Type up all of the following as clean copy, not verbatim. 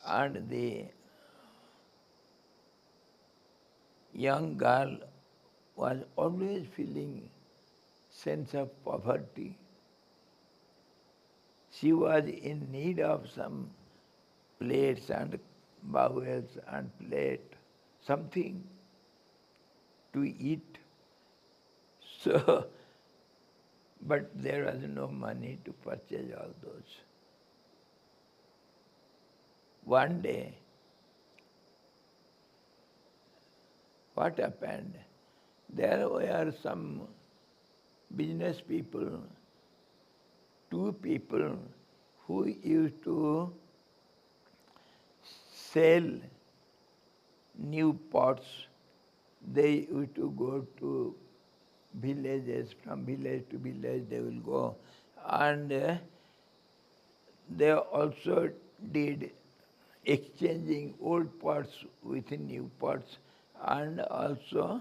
And the young girl was always feeling sense of poverty. She was in need of some plates and bowls and plate, something to eat. So, but there was no money to purchase all those. One day, what happened? There were some business people, two people who used to sell new pots. They used to go to villages, from village to village they will go. And they also did exchanging old pots with new pots and also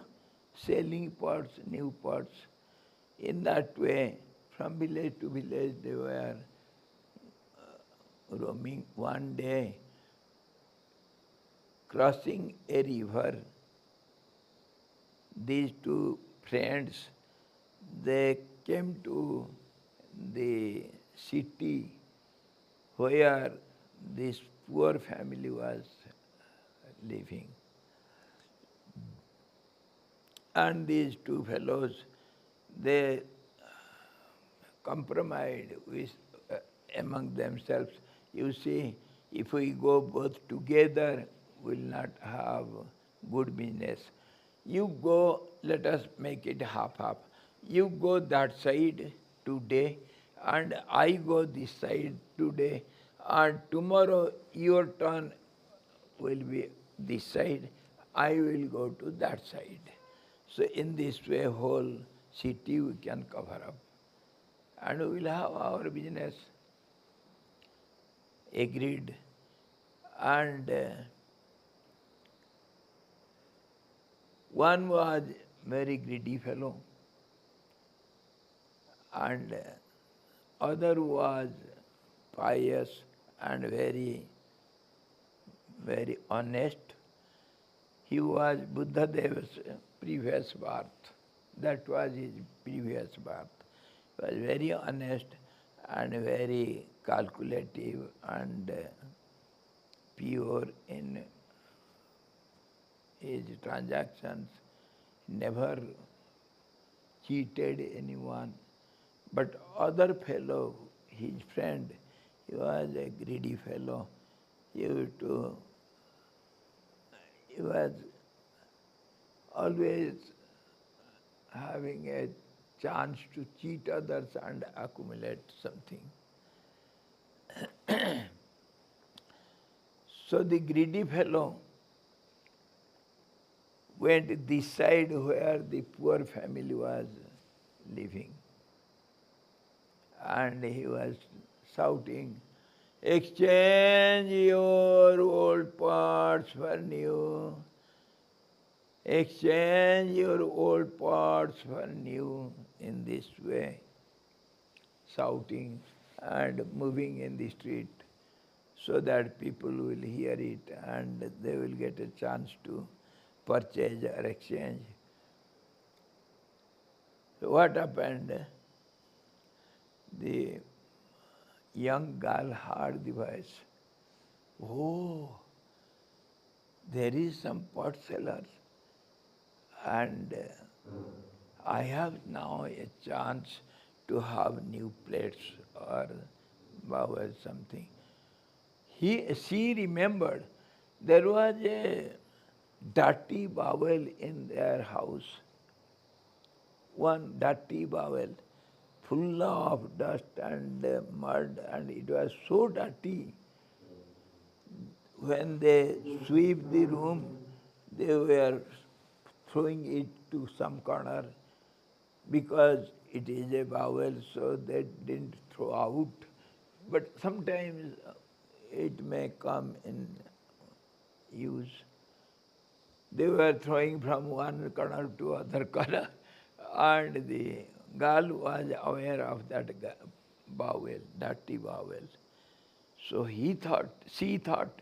selling pots, new pots. In that way, from village to village they were roaming. One day, crossing a river, these two friends, they came to the city where this poor family was living. And these two fellows, they compromised with, among themselves. You see, if we go both together, we'll not have good business. You go, let us make it half-half. You go that side today, and I go this side today, and tomorrow your turn will be this side, I will go to that side. So in this way, whole city we can cover up. And we will have our business. Agreed. And one was very greedy fellow, and other was pious and very, very honest. He was Buddha Deva's previous birth. That was his previous birth. He was very honest and very calculative and pure in his transactions, never cheated anyone. But other fellow, his friend, he was a greedy fellow. He was always having a chance to cheat others and accumulate something. So the greedy fellow went this side where the poor family was living. And he was shouting, "Exchange your old pots for new. Exchange your old pots for new," in this way, shouting and moving in the street so that people will hear it and they will get a chance to purchase or exchange. So what happened? The young girl heard the voice. Oh, there is some pot sellers, and I have now a chance to have new plates or bowl something. She remembered there was a dirty bowl in their house, one dirty bowl full of dust and mud, and it was so dirty. When they sweep the room, they were throwing it to some corner because it is a bowel, so they didn't throw out. But sometimes it may come in use. They were throwing from one corner to other corner, and the girl was aware of that bowel, dirty bowel. So she thought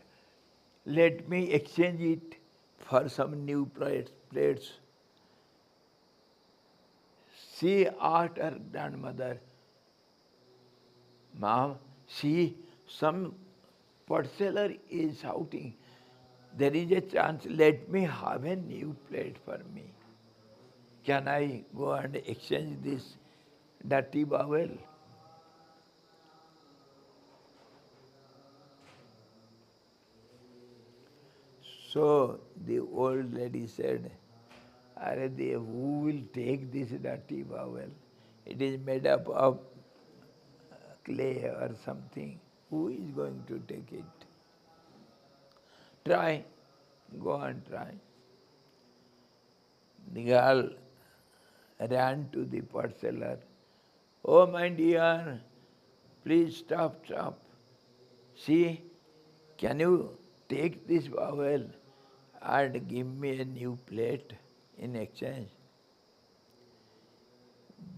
Let me exchange it for some new plates. She asked her grandmother, Mom, see, some pot seller is shouting, there is a chance, let me have a new plate for me. Can I go and exchange this dirty bowel? So the old lady said, who will take this dirty bowel? It is made up of clay or something. Who is going to take it? Try. Go and try. The girl ran to the pot seller. Oh, my dear, please stop. See, can you take this bowel and give me a new plate in exchange?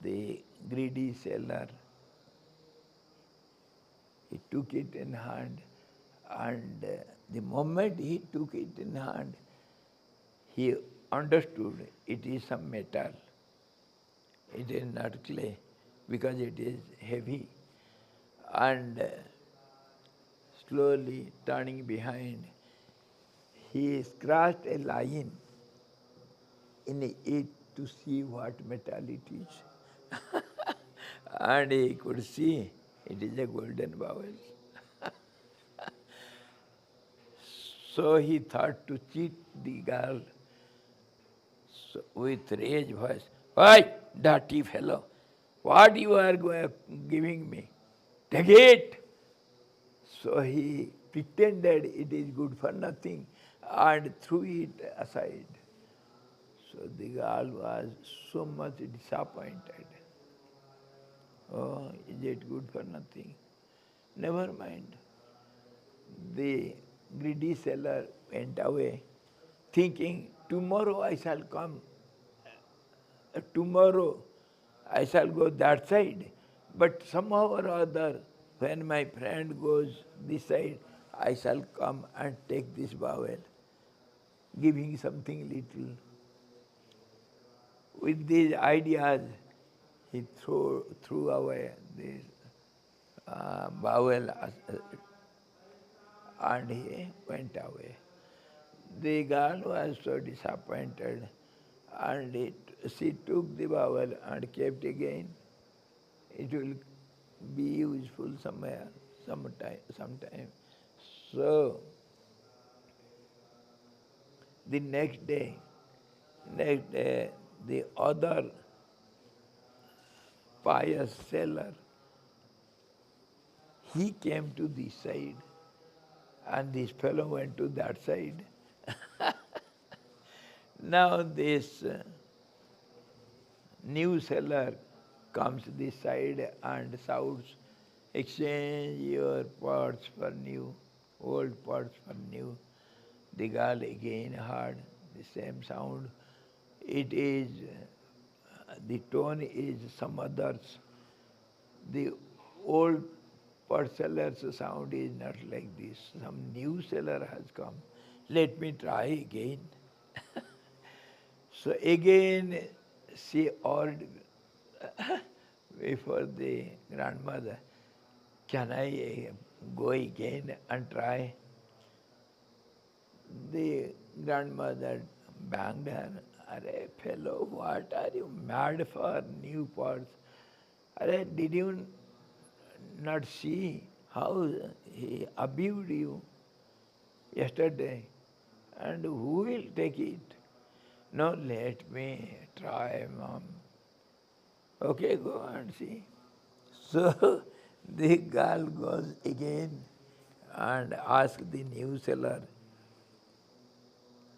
The greedy seller, he took it in hand, and the moment he took it in hand, he understood it is some metal. It is not clay because it is heavy. And slowly turning behind, he scratched a line in it to see what metal it is. And he could see it is a golden bowel. So he thought to cheat the girl. So with rage voice, "Why, dirty fellow, what you are giving me? Take it!" So he pretended it is good for nothing and threw it aside. So the girl was so much disappointed. Oh, is it good for nothing? Never mind. The greedy seller went away, thinking, tomorrow I shall come, tomorrow I shall go that side. But somehow or other, when my friend goes this side, I shall come and take this bowel, giving something little. With these ideas, he threw away this bowel and he went away. The girl was so disappointed and she took the bowel and kept again. It will be useful somewhere, sometime. So the next day, the other pious seller, he came to this side and this fellow went to that side. Now this new seller comes this side and shouts, exchange your pots for new, old pots for new. The girl again heard the same sound. It is, the tone is some others. The old pot seller's sound is not like this. Some new seller has come. Let me try again. So again she urged before the grandmother, can I go again and try? The grandmother banged her. Arey fellow, what are you mad for new pots? Arey, did you not see how he abused you yesterday? And who will take it? No, let me try, Mom. Okay, go and see. So the girl goes again and asks the new seller,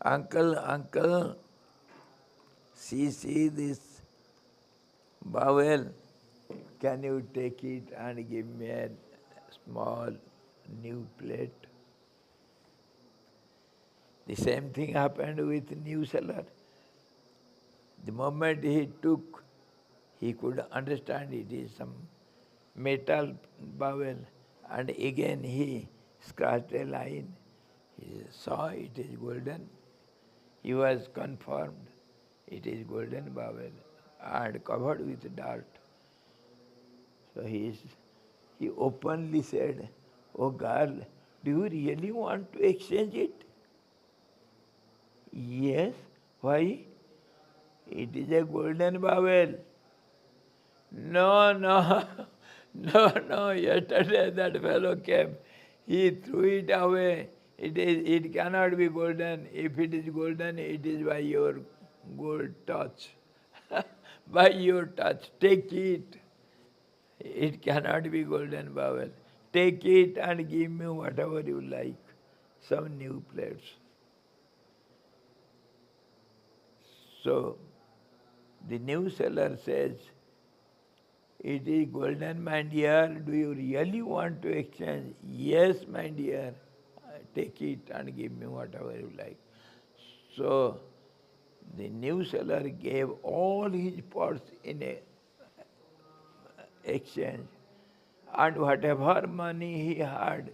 Uncle, see this bowel, can you take it and give me a small new plate? The same thing happened with new seller. The moment he took, he could understand it is some metal bowel, and again he scratched a line. He saw it is golden. He was confirmed it is golden bowel and covered with dirt. So he openly said, "Oh girl, do you really want to exchange it?" "Yes." "Why?" "It is a golden bowel." "No, no, no. Yesterday that fellow came. He threw it away. It cannot be golden. If it is golden, it is by your gold touch. By your touch. Take it. It cannot be golden bowel. Take it and give me whatever you like. Some new plates." So the new seller says, "It is golden, my dear. Do you really want to exchange?" "Yes, my dear. Take it and give me whatever you like." So the new seller gave all his pots in a exchange, and whatever money he had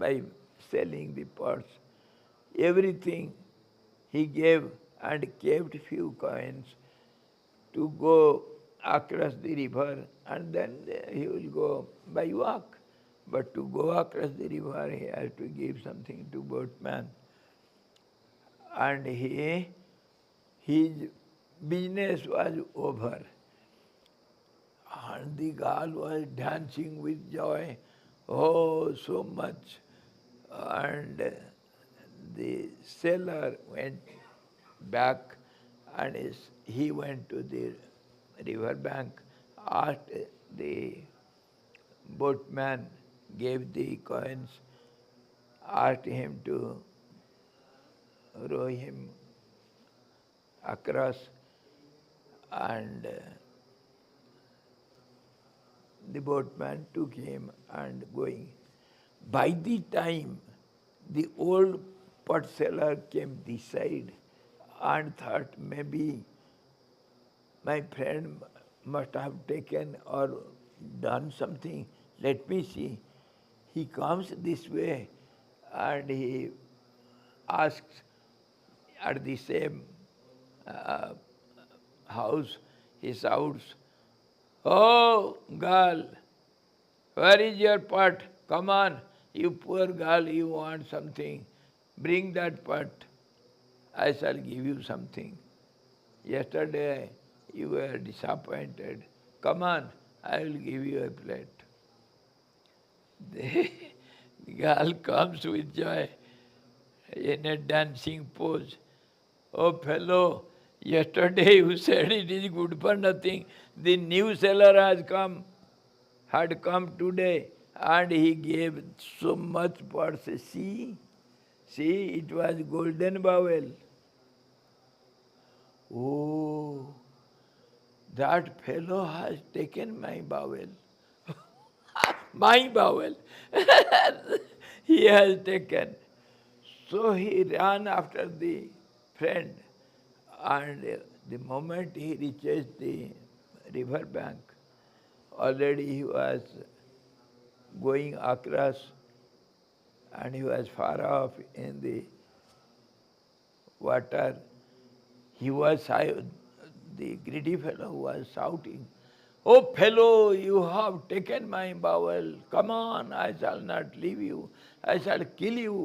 by selling the pots, everything he gave and kept few coins to go across the river, and then he will go by walk. But to go across the river, he has to give something to boatman. And his business was over. And the girl was dancing with joy, oh, so much. And the seller went back, and he went to the river bank, asked the boatman, gave the coins, asked him to row him across, and the boatman took him and going. By the time the old pot seller came this side and thought maybe my friend must have taken or done something, let me see. He comes this way and he asks at the same uh, house, he shouts, "Oh, girl, where is your pot? Come on, you poor girl, you want something. Bring that pot. I shall give you something. Yesterday you were disappointed. Come on, I will give you a plate." The girl comes with joy in a dancing pose. "Oh fellow, yesterday you said it is good for nothing. The new seller had come today, and he gave so much pots. See, it was golden bowel." "Oh, that fellow has taken my bowel." My bowel. He has taken. So he ran after the friend, and the moment he reaches the river bank, already he was going across, and he was far off in the water. The greedy fellow was shouting, "Oh fellow, you have taken my bowel. Come on, I shall not leave you. I shall kill you.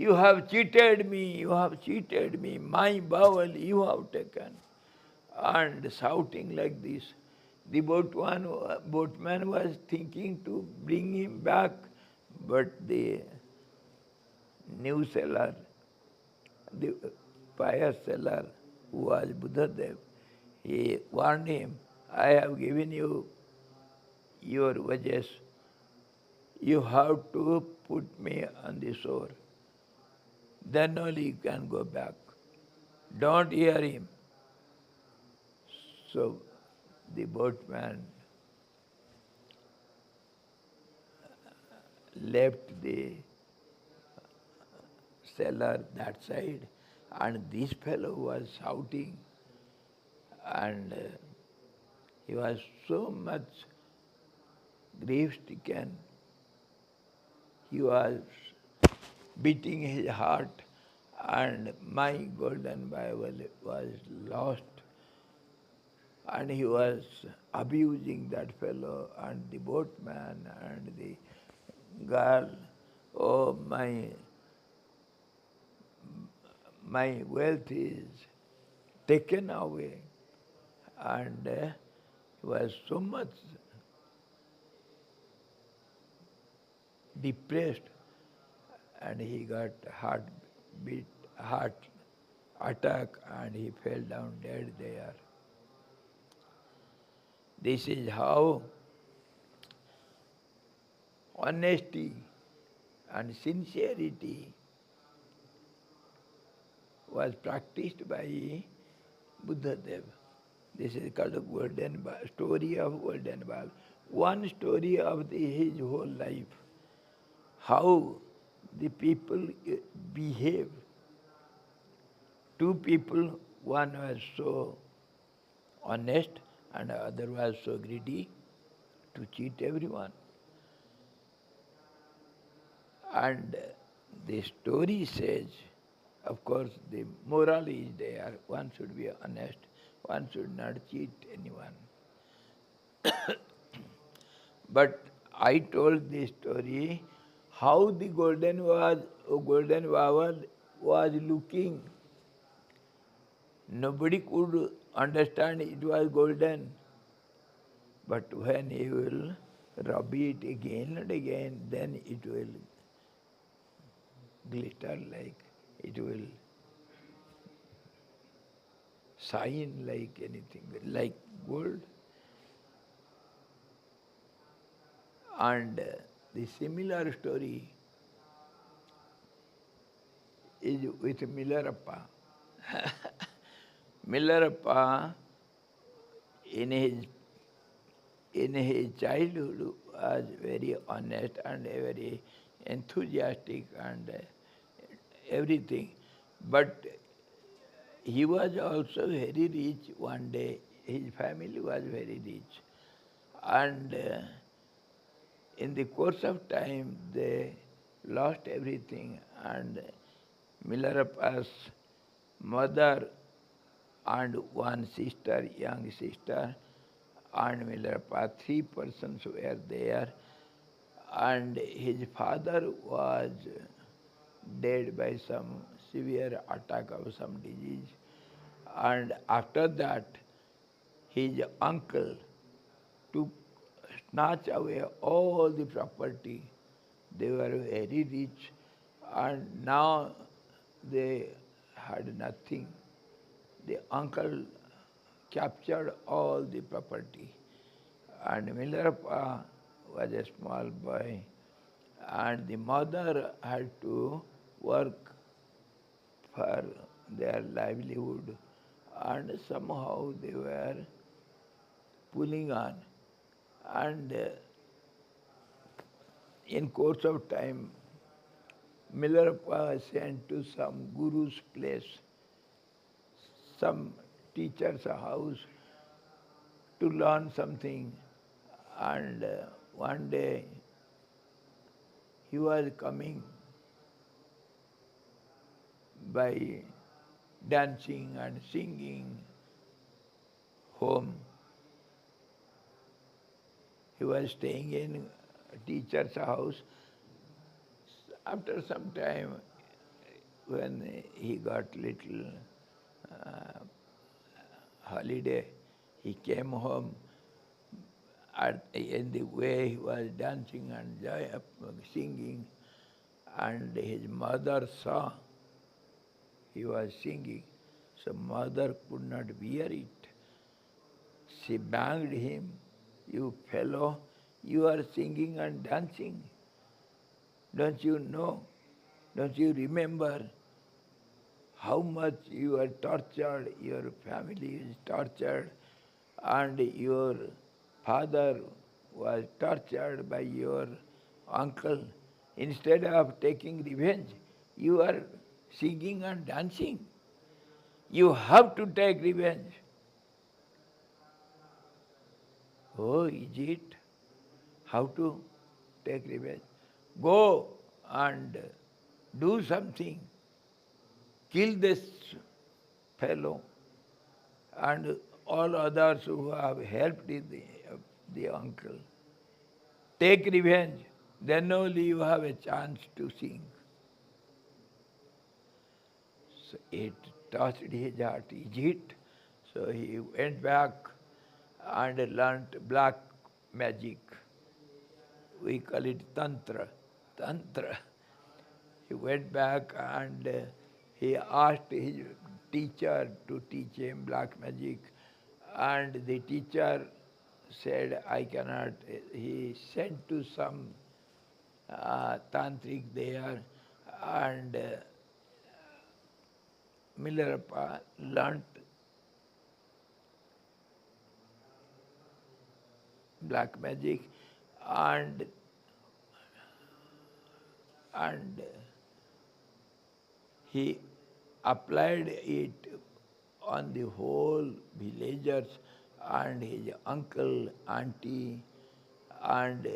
You have cheated me, my bowel you have taken." And shouting like this. The boatman was thinking to bring him back, but the new seller, the pious seller, who was Buddhadev, he warned him, "I have given you your wages. You have to put me on the shore. Then only you can go back. Don't hear him." So the boatman left the seller that side, and this fellow was shouting, and he was so much grief stricken. He was beating his heart, and my golden Bible was lost. And he was abusing that fellow and the boatman and the girl. Oh, my wealth is taken away. And he was so much depressed, and he got heart attack, and he fell down dead there. This is how honesty and sincerity was practiced by Buddha Dev. This is called the story of Golden Ball. One story of his whole life. How the people behave. Two people, one was so honest and the other was so greedy to cheat everyone. And the story says, of course, the moral is there. One should be honest. One should not cheat anyone. But I told this story how the golden vowel was looking. Nobody could understand it was golden. But when you will rub it again and again, then it will glitter like, it will shine like anything, like gold. And the similar story is with Millarappa. Millarappa, in his childhood, was very honest and very enthusiastic and everything. But he was also very rich one day. His family was very rich. And in the course of time, they lost everything. And Millarappa's mother and one sister, young sister, and Millarappa, 3 persons were there. And his father was dead by some severe attack of some disease. And after that, his uncle took snatch away all the property. They were very rich, and now they had nothing. The uncle captured all the property, and Millarappa was a small boy, and the mother had to work for their livelihood, and somehow they were pulling on. And in course of time, Millarappa was sent to some guru's place, some teacher's house, to learn something. And one day he was coming by dancing and singing home. He was staying in a teacher's house. After some time, when he got little holiday, he came home. In the way he was dancing and singing, and his mother saw he was singing. So mother could not bear it. She banged him, "You fellow, you are singing and dancing. Don't you know? Don't you remember how much you are tortured, your family is tortured, and your father was tortured by your uncle. Instead of taking revenge, you are singing and dancing. You have to take revenge." "Oh, is it? How to take revenge?" "Go and do something, kill this fellow, and all others who have helped the uncle. Take revenge, then only you have a chance to sing. So it touched his heart. Is it? So he went back and learnt black magic. We call it tantra. Tantra. He went back and he asked his teacher to teach him black magic. And the teacher said, I cannot. He sent to some tantric there, and Milarappa learnt black magic, and and he applied it on the whole villagers and his uncle, auntie, and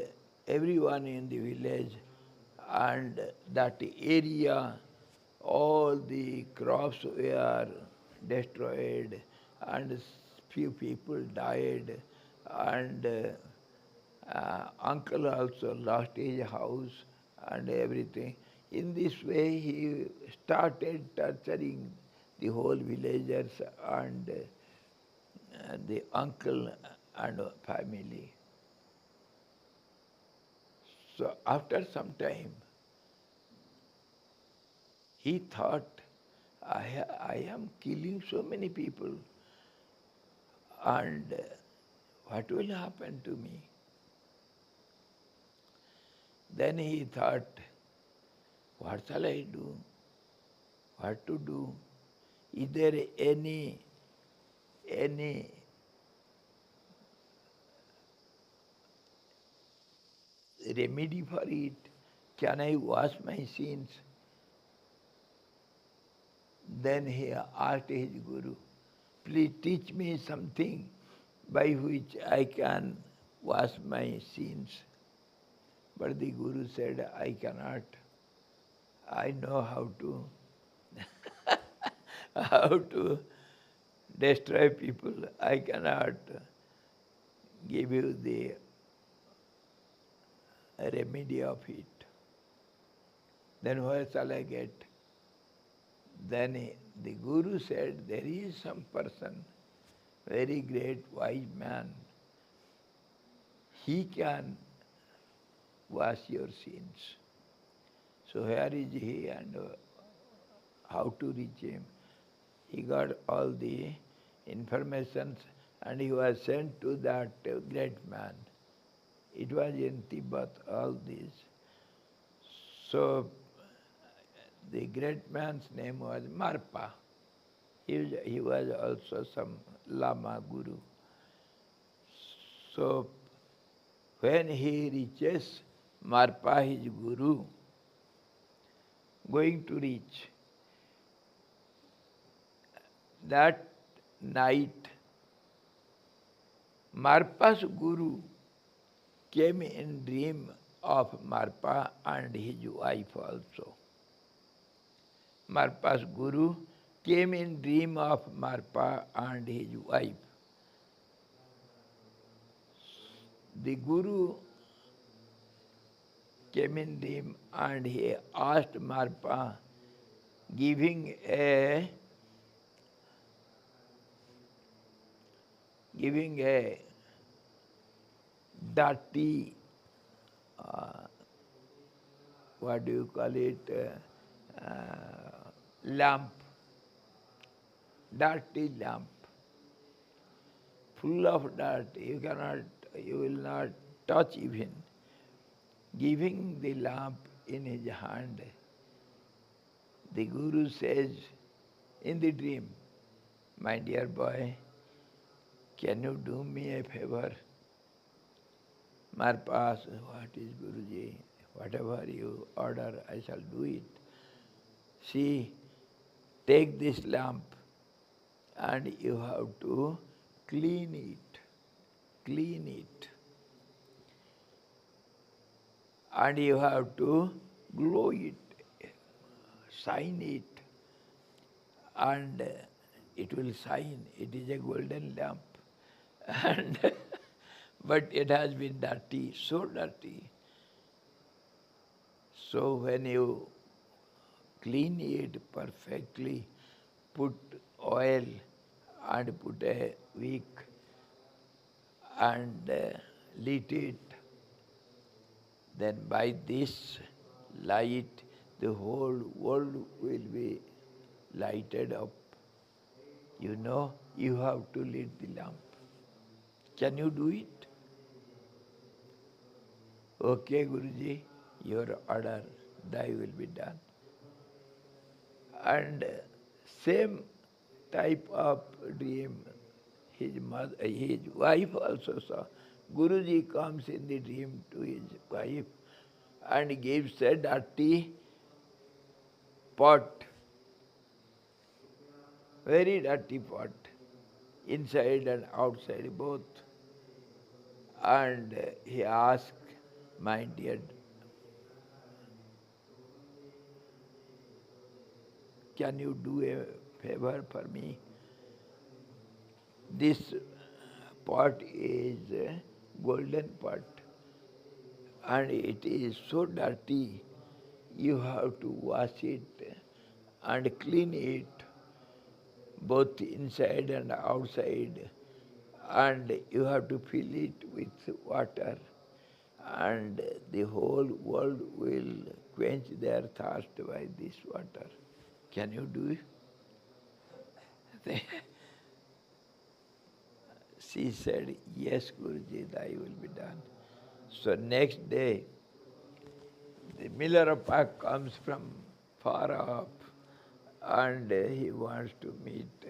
everyone in the village, and that area, all the crops were destroyed, and few people died, and uncle also lost his house and everything. In this way, he started torturing the whole villagers and the uncle and family. So after some time, he thought, I am killing so many people, and what will happen to me? Then he thought, what shall I do? What to do? Is there any remedy for it? Can I wash my sins? Then he asked his guru, please teach me something by which I can wash my sins. But the guru said, I cannot. I know how to destroy people. I cannot give you the remedy of it. Then where shall I get? Then the guru said, there is some person, very great wise man. He can wash your sins. So where is he and how to reach him? He got all the information and he was sent to that great man. It was in Tibet, all this. So the great man's name was Marpa. He was also some Lama guru. So when he reaches Marpa, his guru, going to reach, that night Marpa's guru came in dream of Marpa and his wife also. Marpa's guru came in dream of Marpa and his wife. The guru came in dream and he asked Marpa, giving a dirty, what do you call it, lamp, dirty lamp, full of dirt, you will not touch even. Giving the lamp in his hand, the guru says in the dream, my dear boy, can you do me a favor? Marpa asks, what is Guruji? Whatever you order, I shall do it. See, take this lamp and you have to clean it. And you have to glow it. shine it, and it will shine. It is a golden lamp. And but it has been dirty, so dirty. So when you clean it perfectly, put oil and put a wick and lit it, then by this light the whole world will be lighted up. You know, you have to lit the lamp. Can you do it? Okay, Guruji, your order, thy will be done. And same type of dream his wife also saw. Guruji comes in the dream to his wife and gives a dirty pot, very dirty pot, inside and outside both. And he asked, my dear, can you do a favor for me? This pot is a golden pot and it is so dirty, you have to wash it and clean it both inside and outside, and you have to fill it with water, and the whole world will quench their thirst by this water. Can you do it? She said, yes, Guruji, thy will be done. So next day, the Millarappa comes from far off and he wants to meet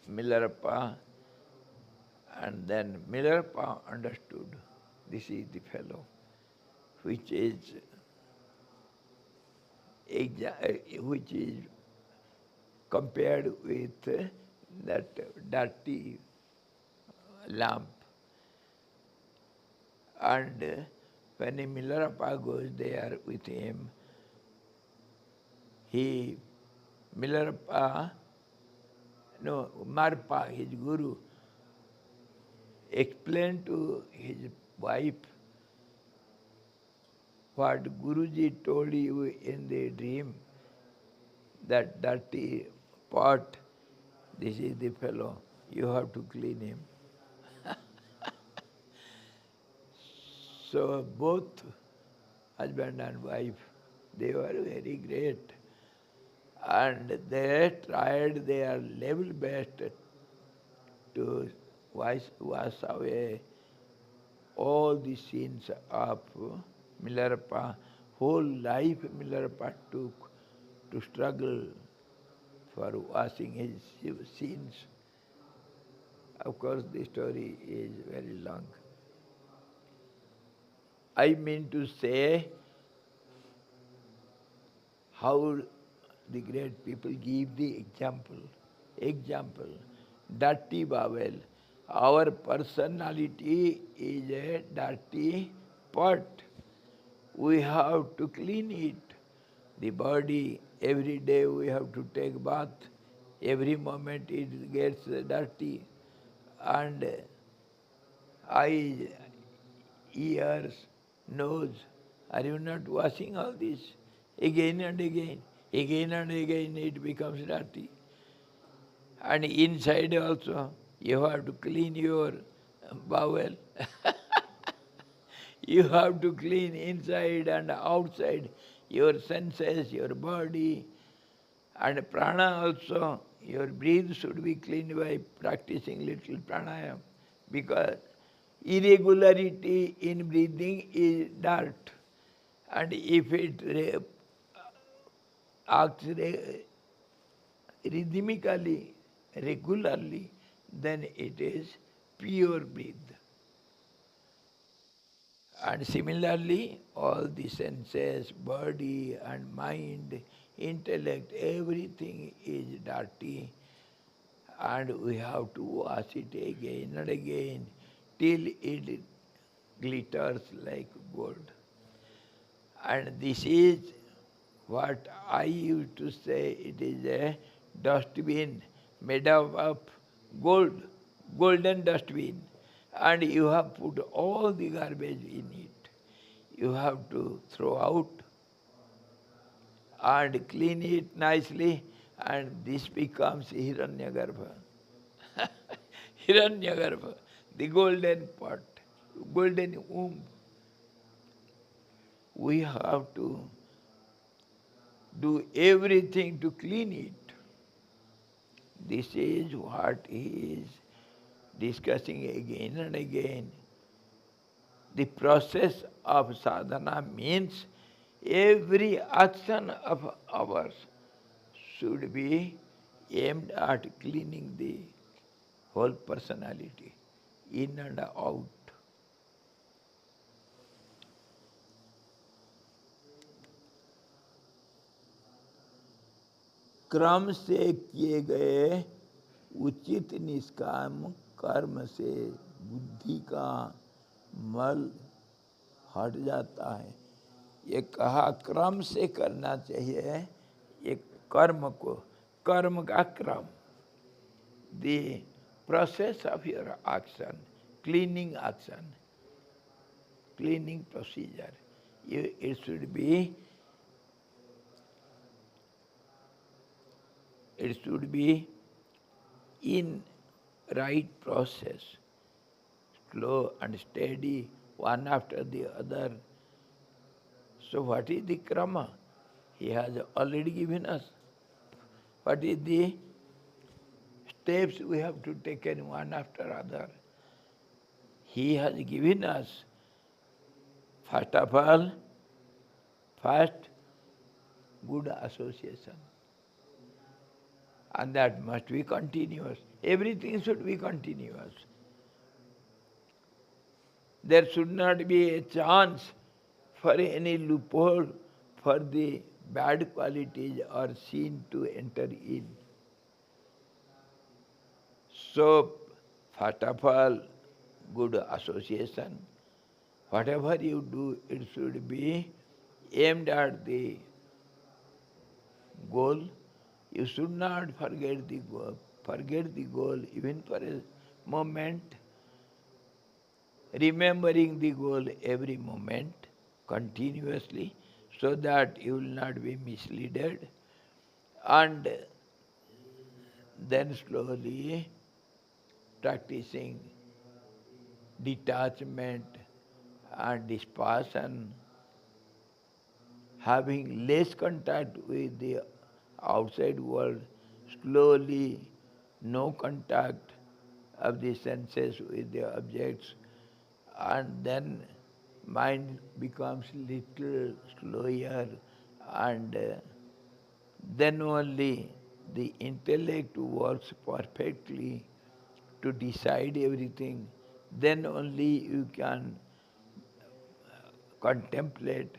Millarappa. And then Millarappa understood, this is the fellow which is compared with that dirty lamp. And when Millarappa goes there with him, Marpa, his guru, explained to his wife what Guruji told you in the dream, that dirty pot, this is the fellow, you have to clean him. So both husband and wife, they were very great. And they tried their level best to wash away all the sins of Millarappa. Whole life Millarappa took to struggle for washing his sins. Of course, the story is very long. I mean to say how the great people give the example. Example, dirty bowel. Our personality is a dirty pot. We have to clean it. The body, every day we have to take bath. Every moment it gets dirty. And eyes, ears, nose, are you not washing all this? Again and again. Again and again it becomes dirty. And inside also, you have to clean your bowel. You have to clean inside and outside, your senses, your body, and prana also. Your breath should be cleaned by practicing little pranayam, because irregularity in breathing is dirt. And if it acts rhythmically, regularly, then it is pure breath. And similarly, all the senses, body and mind, intellect, everything is dirty. And we have to wash it again and again till it glitters like gold. And this is What I used to say, it is a dustbin made of gold, golden dustbin, and you have put all the garbage in it. You have to throw out and clean it nicely, and this becomes Hiranyagarbha. Hiranyagarbha, the golden pot, golden womb. We have to do everything to clean it. This is what he is discussing again and again. The process of sadhana means every action of ours should be aimed at cleaning the whole personality, in and out. क्रम से किए गए उचित निष्काम कर्म से बुद्धि का मल हट जाता है. ये कहा क्रम से करना चाहिए ये कर्म को, कर्म का क्रम, the process of your action, cleaning action, cleaning procedure. It should be in right process, slow and steady, one after the other. So what is the krama? He has already given us. What is the steps we have to take one after other? He has given us, first of all, first, good association. And that must be continuous. Everything should be continuous. There should not be a chance for any loophole for the bad qualities or sin to enter in. So, first of all, good association. Whatever you do, it should be aimed at the goal. You should not forget the goal. Forget the goal even for a moment. Remembering the goal every moment continuously so that you will not be misled, and then slowly practicing detachment and dispassion, having less contact with the outside world, slowly no contact of the senses with the objects, and then mind becomes little slower, and then only the intellect works perfectly to decide everything. Then only you can contemplate.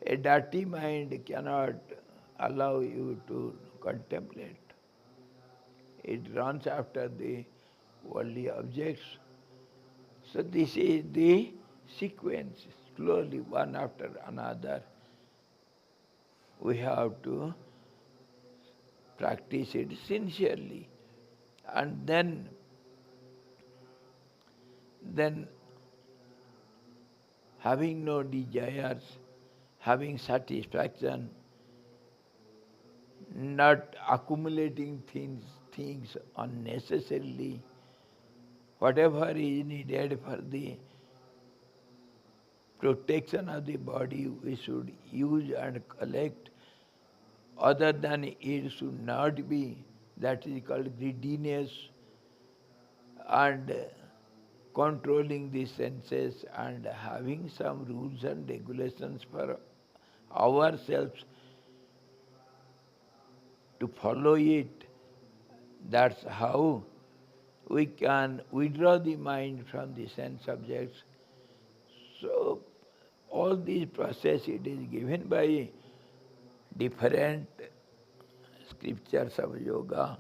A dirty mind cannot allow you to contemplate. It runs after the worldly objects. So this is the sequence, slowly one after another. We have to practice it sincerely. And then having no desires, having satisfaction, not accumulating things unnecessarily, whatever is needed for the protection of the body we should use and collect. Other than it should not be. That is called greediness, and controlling the senses and having some rules and regulations for ourselves to follow it. That's how we can withdraw the mind from the sense objects. So all these process it is given by different scriptures of yoga,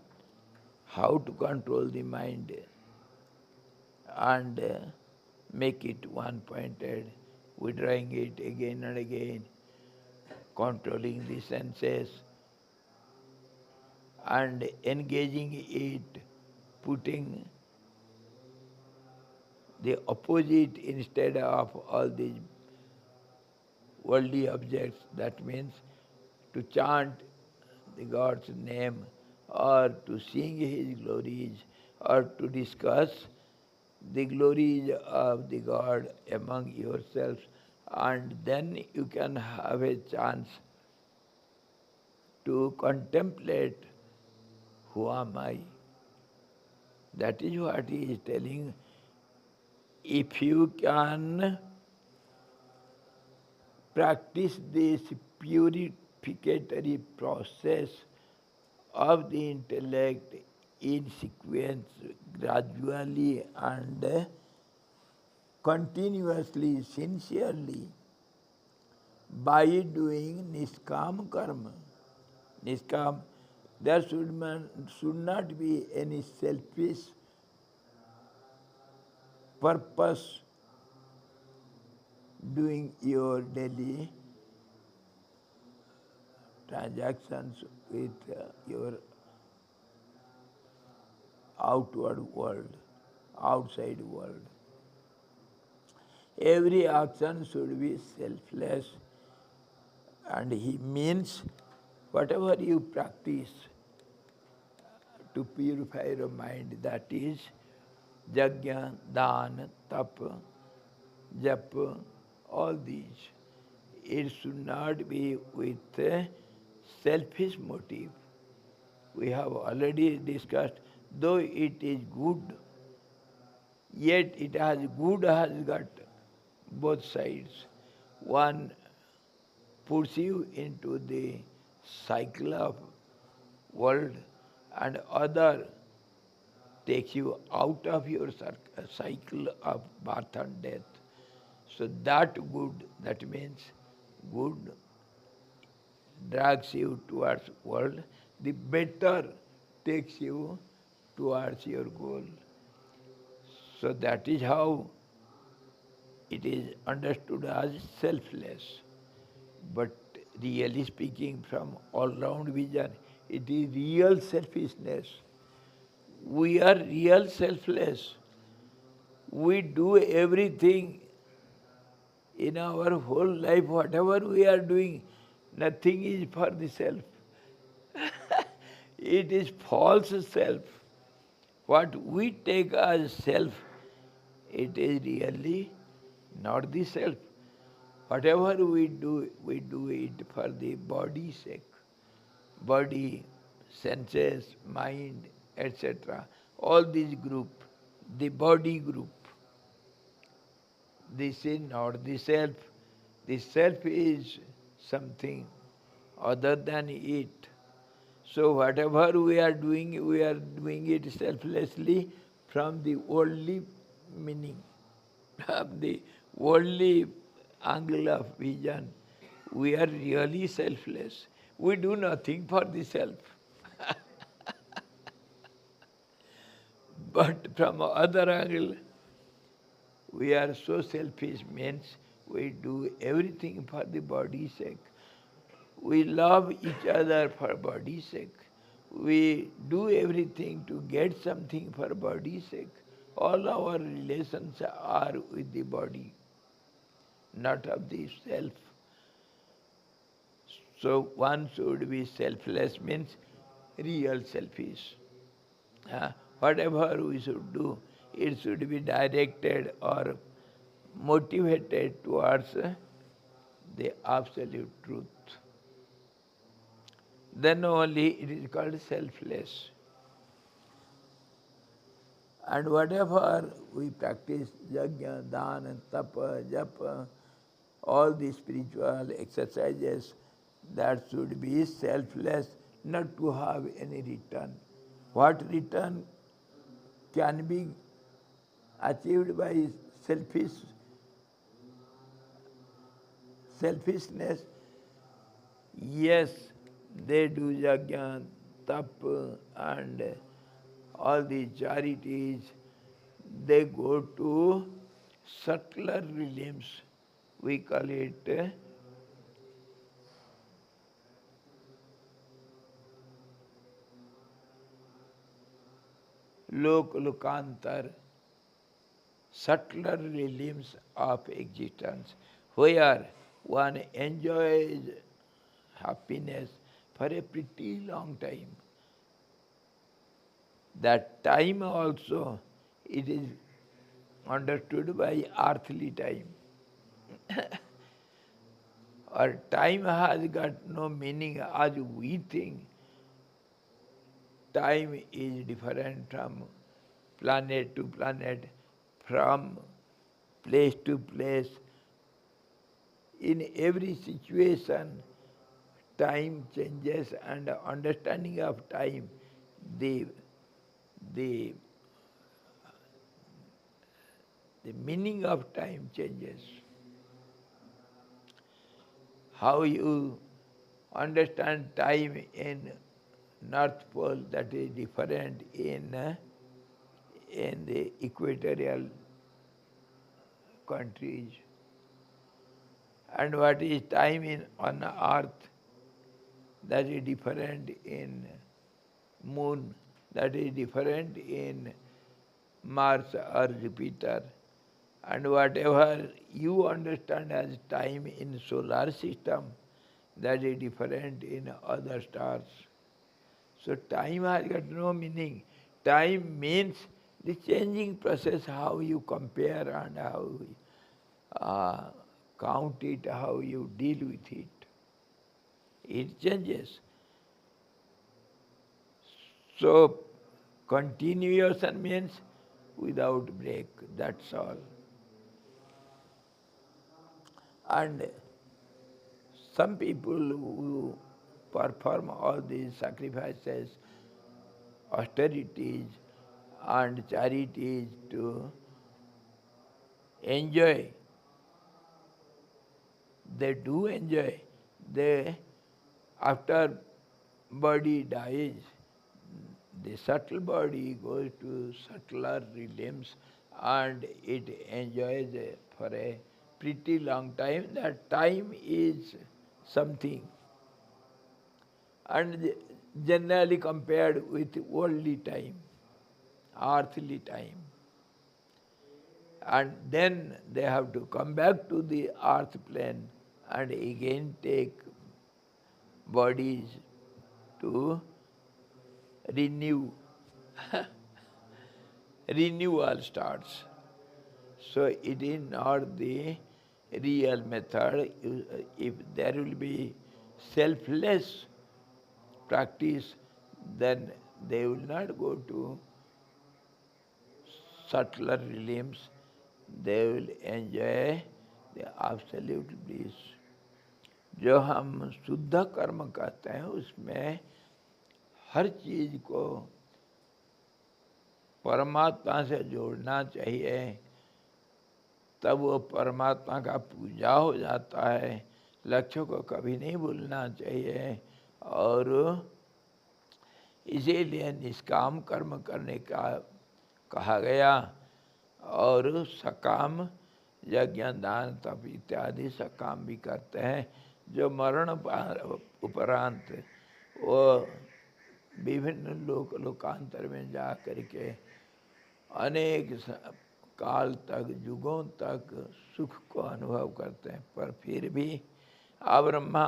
how to control the mind and make it one-pointed, withdrawing it again and again, controlling the senses and engaging it, putting the opposite instead of all these worldly objects. That means to chant the God's name or to sing His glories or to discuss the glories of the God among yourselves, and then you can have a chance to contemplate who am I. That is what he is telling. If you can practice this purificatory process of the intellect in sequence, gradually and continuously, sincerely, by doing niskam karma. Niskam, there should not be any selfish purpose doing your daily transactions with your outward world, outside world. Every action should be selfless, and he means whatever you practice to purify your mind, that is yajna, dan, tap, jap, all these. It should not be with a selfish motive. We have already discussed, though it is good, yet it has got both sides. One puts you into the cycle of world, and other takes you out of your cycle of birth and death. So that good, that means good drags you towards world, the better takes you towards your goal. So that is how it is understood as selfless. But really speaking, from all-round vision, it is real selfishness. We are real selfless. We do everything in our whole life, whatever we are doing, nothing is for the self. It is false self. What we take as self, it is really not the self. Whatever we do it for the body's sake. Body, senses, mind, etc. All these group, the body group. This is not the self. The self is something other than it. So whatever we are doing it selflessly from the worldly meaning, from the worldly angle of vision. We are really selfless. We do nothing for the self. But from other angle, we are so selfish, means we do everything for the body's sake. We love each other for body's sake. We do everything to get something for body's sake. All our relations are with the body, not of the self. So one should be selfless, means real selfish. Whatever we should do, it should be directed or motivated towards the absolute truth. Then only it is called selfless. And whatever we practice, yajna, dana, tapa, japa, all the spiritual exercises, that should be selfless, not to have any return. What return can be achieved by selfishness? Yes, they do yajna, tap, and all the charities. They go to subtler realms. We call it lokantar, subtler realms of existence, where one enjoys happiness for a pretty long time. That time also, it is understood by earthly time. Or time has got no meaning as we think. Time is different from planet to planet, from place to place. In every situation, time changes, and understanding of time, the, the, the meaning of time changes. How you understand time in North Pole, that is different in the equatorial countries. And what is time on earth, that is different in moon, that is different in Mars or Jupiter. And whatever you understand as time in solar system, that is different in other stars. So time has got no meaning. Time means the changing process, how you compare and how you count it, how you deal with it. It changes. So continuation means without break, that's all. And some people who perform all these sacrifices, austerities and charities to enjoy, they do enjoy. They, after body dies, the subtle body goes to subtler realms and it enjoys for a pretty long time. That time is something. And generally compared with worldly time, earthly time. And then they have to come back to the earth plane and again take bodies to renew. Renewal starts. So it is not the real method. If there will be selfless practice, then they will not go to subtler realms. They will enjoy the absolute bliss. जो हम शुद्ध कर्म कहते हैं उसमें हर चीज को परमात्मा से जोड़ना चाहिए, तब वो परमात्मा का पूजा हो जाता है। लक्ष्य को कभी नहीं भूलना चाहिए। और इसीलिए निष्काम कर्म करने का कहा गया। और सकाम यज्ञ दान तप इत्यादि सकाम भी करते हैं, जो मरण उपरांत वो विभिन्न लोकांतर में जा करके अनेक काल तक, युगों तक सुख को अनुभव करते हैं। पर फिर भी ब्रह्मा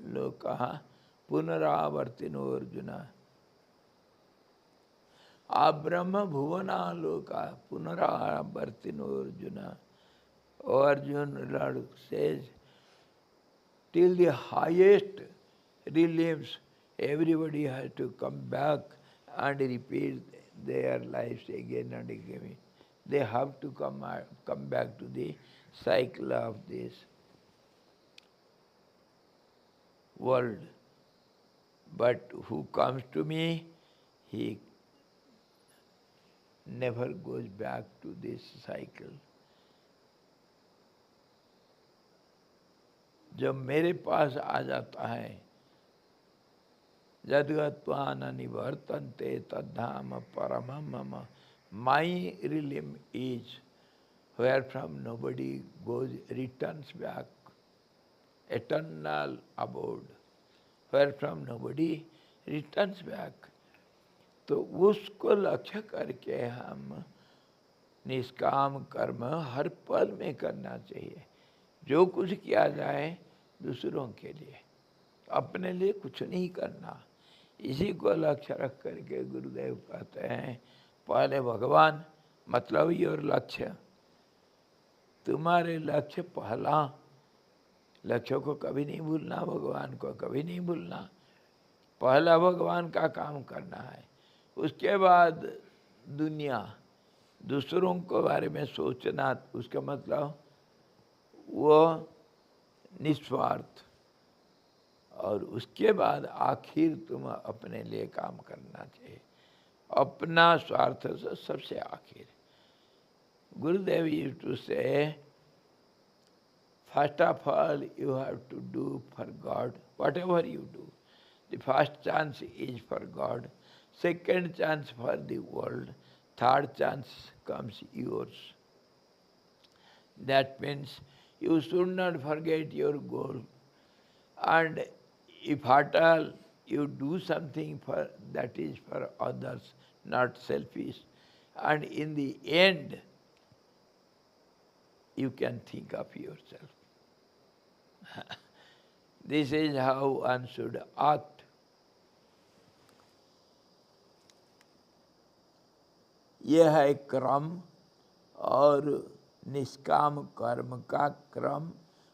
लोग कहा पुनरावर्तिनो अर्जुन, ब्रह्म भुवना लोका पुनरावर्तिनो Arjun. Arjun, Lord says, till the highest realms, everybody has to come back and repeat their lives again and again. They have to come back to the cycle of this world. But who comes to me, he never goes back to this cycle. जब मेरे पास आ जाता है, यद्गत्वा न निवर्तन्ते तद्धाम परमं मम, my realm is where from nobody returns back. eternal abode, where from nobody returns back. तो उसको लक्ष्य करके हम निष्काम कर्म हर पल में करना चाहिए। जो कुछ किया जाए दूसरों के लिए, अपने लिए कुछ नहीं करना। इसी को लक्ष्य रख करके गुरुदेव कहते हैं, पहले भगवान, मतलब योर लक्ष्य, तुम्हारे लक्ष्य पहला। लक्ष्य को कभी नहीं भूलना, भगवान को कभी नहीं भूलना। पहला भगवान का काम करना है, उसके बाद दुनिया, दूसरों के बारे में सोचना, उसका मतलब वो निस्वार्थ। और उसके बाद आखिर तुम अपने लिए काम करना चाहिए, अपना स्वार्थ से सबसे आखिर। गुरुदेव used to say, first of all you have to do for God whatever you do. The first chance is for God, second chance for the world, third chance comes yours. That means you should not forget your goal. And if at all you do something for that is for others, not selfish, and in the end you can think of yourself. This is how one should act. यह है क्रम और निष्काम कर्म का क्रम,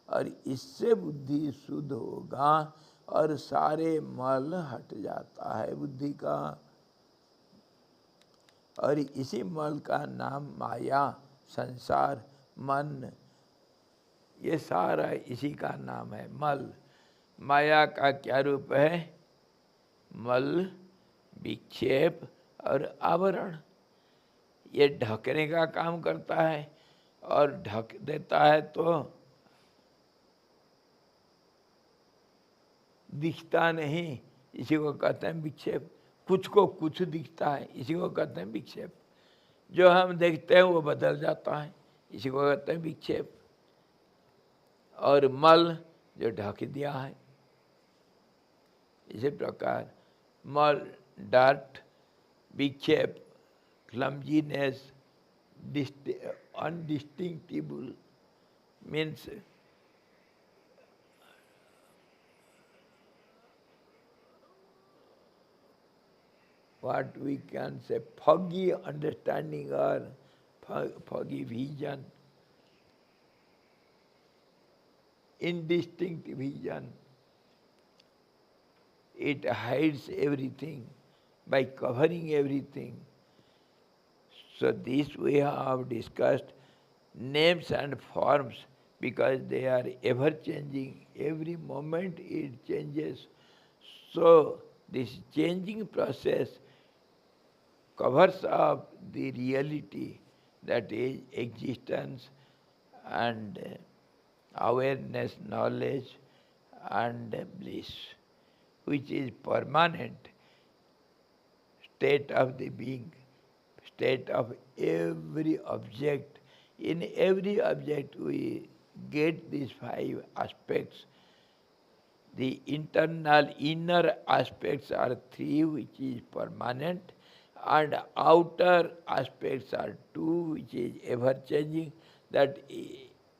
और इससे बुद्धि शुद्ध होगा और सारे मल हट जाता है बुद्धि का। और इसी मल का नाम माया, संसार, मन, ये सारा इसी का नाम है, मल। माया का क्या रूप है? मल, विक्षेप और आवरण। ये ढकने का काम करता है, और ढक देता है तो दिखता नहीं, इसी को कहते हैं विक्षेप। कुछ को कुछ दिखता है, इसी को कहते हैं विक्षेप। जो हम देखते हैं वो बदल जाता है, इसी को कहते हैं विक्षेप। और मल जो ढक दिया है, इसी प्रकार मल, डर्ट, विक्षेप, clumsiness, undistinctible, means what we can say, foggy understanding or foggy vision, indistinct vision. It hides everything by covering everything. So this we have discussed, names and forms, because they are ever changing. Every moment it changes. So this changing process covers up the reality, that is existence and awareness, knowledge and bliss, which is permanent state of the being, state of every object. In every object we get these five aspects. The internal, inner aspects are three, which is permanent, and outer aspects are two, which is ever-changing. That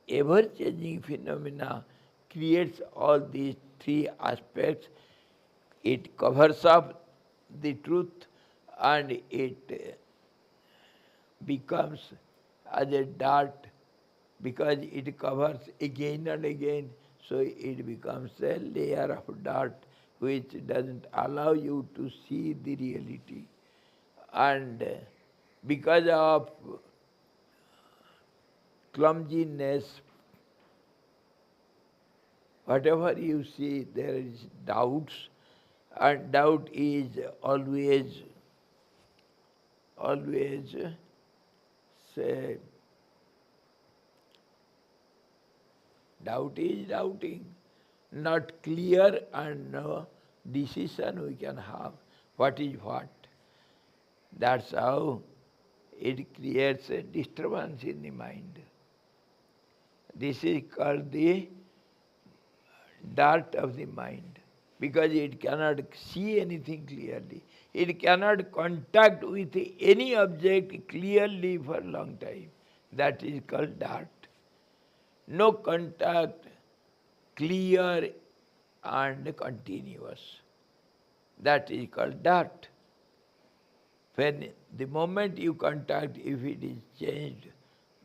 ever-changing phenomena creates all these three aspects. It covers up the truth, and it becomes as a dart, because it covers again and again, so it becomes a layer of dart which doesn't allow you to see the reality. And because of clumsiness, whatever you see, there is doubts, and doubt is always say, doubt is doubting, not clear, and no decision we can have what is what. That's how it creates a disturbance in the mind. This is called the Dark of the mind, because it cannot see anything clearly. It cannot contact with any object clearly for a long time. That is called dark. No contact, clear and continuous. That is called dark. When the moment you contact, if it is changed,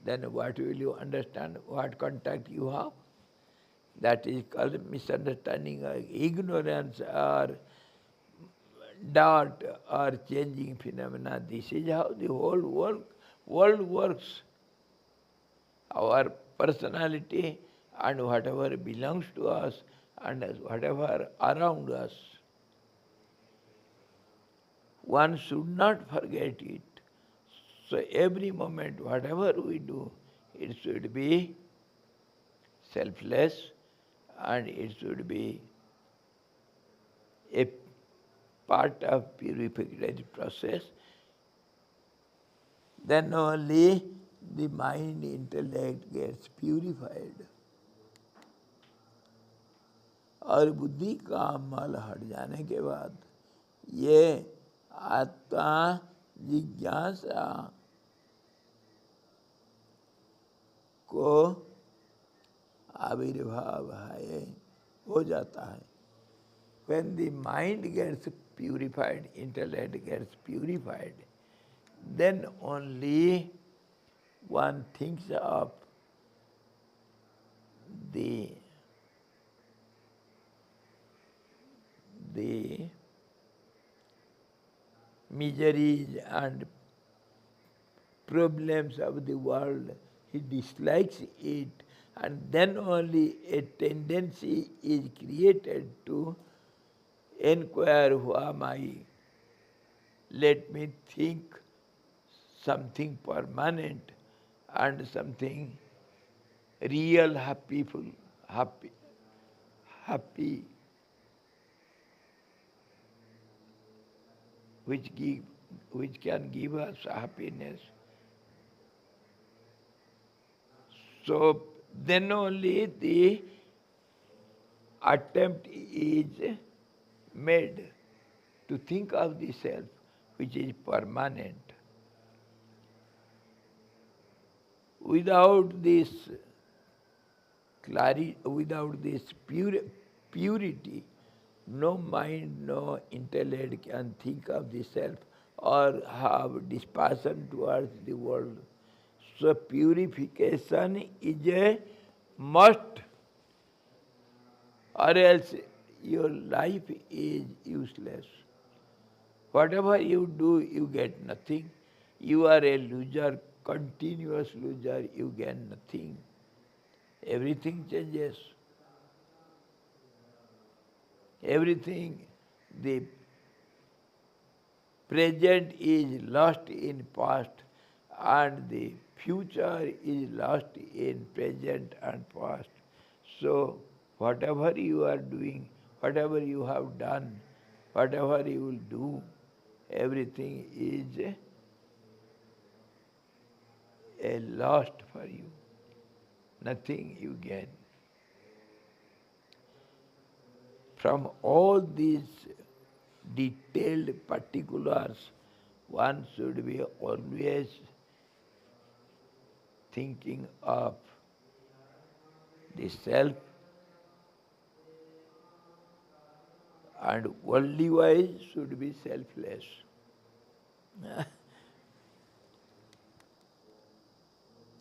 then what will you understand? What contact you have? That is called misunderstanding or ignorance or doubt or changing phenomena. This is how the whole world works. Our personality and whatever belongs to us and whatever around us. One should not forget it. So every moment, whatever we do, it should be selfless and it should be a part of purification process. Then only the mind, intellect gets purified. और बुद्धि का मल हट जाने के बाद ये आत्मा जिज्ञासा को आविर्भाव है हो जाता है. When the mind gets purified, intellect gets purified, then only one thinks of the miseries and problems of the world. He dislikes it, and then only a tendency is created to inquire, who am I? Let me think something permanent and something real happy, which can give us happiness. So then only the attempt is made to think of the self which is permanent. Without this clarity, without this purity, no mind, no intellect can think of the self or have dispassion towards the world. So purification is a must, or else your life is useless. Whatever you do, you get nothing. You are a loser, continuous loser, you gain nothing. Everything changes. Everything, the present is lost in past and the future is lost in present and past. So whatever you are doing, whatever you have done, whatever you will do, everything is a loss for you. Nothing you gain. From all these detailed particulars, one should be always thinking of the self, and worldly wise should be selfless.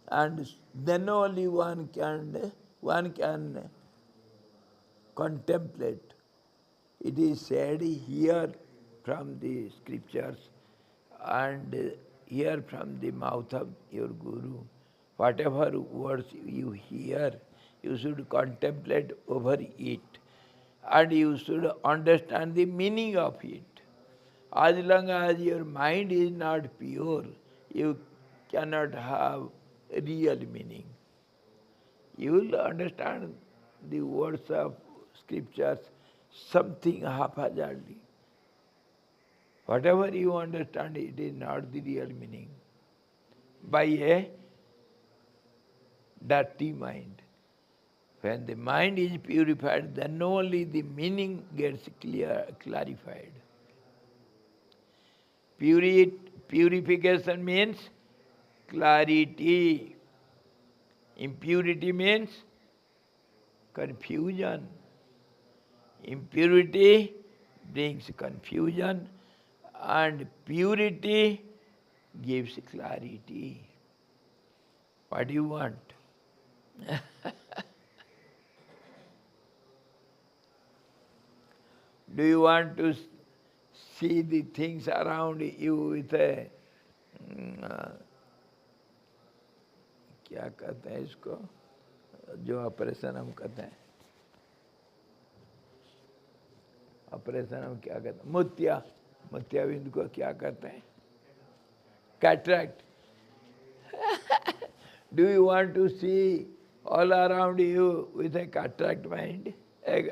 And then only one can contemplate. It is said here from the scriptures and here from the mouth of your Guru, whatever words you hear, you should contemplate over it and you should understand the meaning of it. As long as your mind is not pure, you cannot have real meaning. You will understand the words of scriptures something haphazardly. Whatever you understand, it is not the real meaning. By a dirty mind. When the mind is purified, then only the meaning gets clarified. Purification means clarity. Impurity means confusion. Impurity brings confusion and purity gives clarity. What do you want? Do you want to see the things around you with a क्या कहते हैं इसको, जो operation हम कहते हैं, operation हम क्या कहते हैं, मोतियाबिंद को क्या कहते हैं, cataract. Do you want to see all around you with a cataract mind,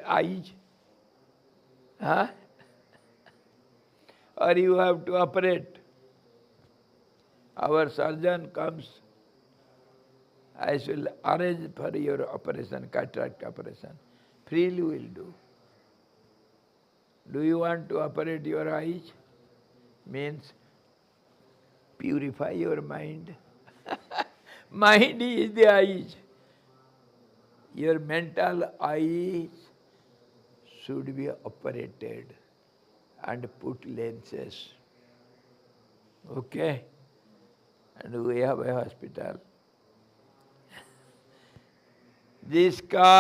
eyes? Huh? Or you have to operate? Our surgeon comes, I shall arrange for your operation, cataract operation. Freely will do. Do you want to operate your eyes? Means purify your mind. Mind is the eyes. Your mental eyes should be operated and put lenses. Okay? And we have a hospital. जिसका